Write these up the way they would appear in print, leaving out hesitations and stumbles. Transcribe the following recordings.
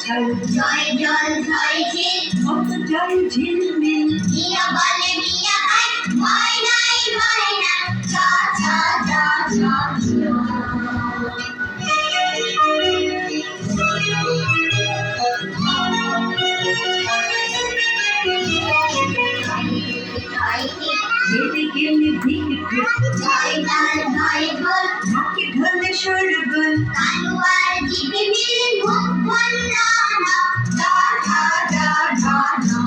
মাতাল জয় জল জয় ঝিল কত জল ঝিলমিল মিয়া বলে মিয়া খায় ভয় নাই ছা ছা ছা ছা গেলে গেলে ভিড় জয় ডাল জয় ঢোল ঢাকে ঢোলে সরগোল কালুয়ার জিভে মিলে মুখ বন্যা ঢা ঢা ঢা ঢা ঢা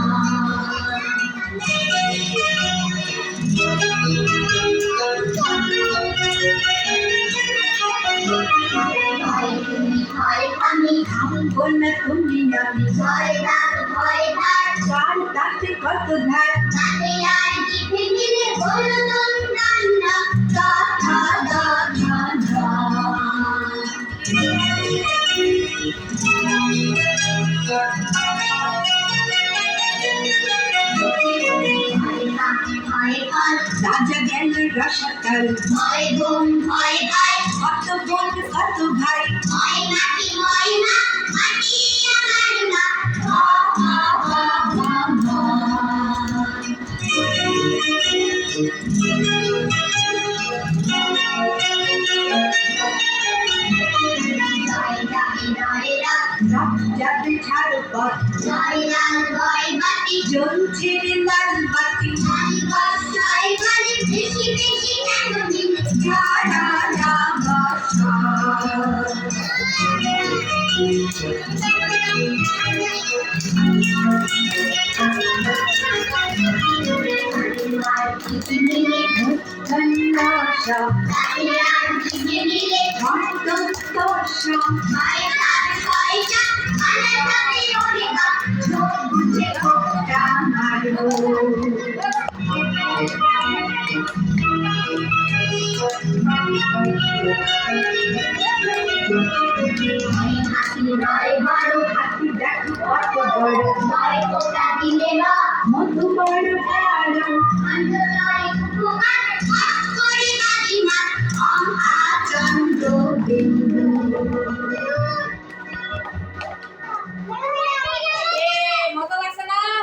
ভয় তুমি ভয় আমি থামবো না তুমি আমি ভয় রাগ ভয় ধার চার তাতে কত ধার তাতে আর জিভে মিলে হলো দন্ডান্না ঢা ঢা ঢা ঢা ঢা রাজা গেল রসাতল ভয় বোন ভয় ভাই কত বোন কত ভাই ভয় মাটি ভয় মা মাটি আমার মা ভা ভা ভা ভা ভা জয় রাগে জয় রাগ রাত যাবে ছাড় পথ জয় লাল ভয় বাতি জ্বলছে লাল বাতি জয় জয় বলে বেশি বেশি কেন দিলে ঝাড়া বসা ধন্যসা আর জিভে মিলে অন্তর্দশা ভয় তার ভয়টা মানে তাকে অনেকা ঝোঁক বুঝে টা মারো হাসি নয় বড় হাতি দেখো কত বড় ভয় ওটা দিলে না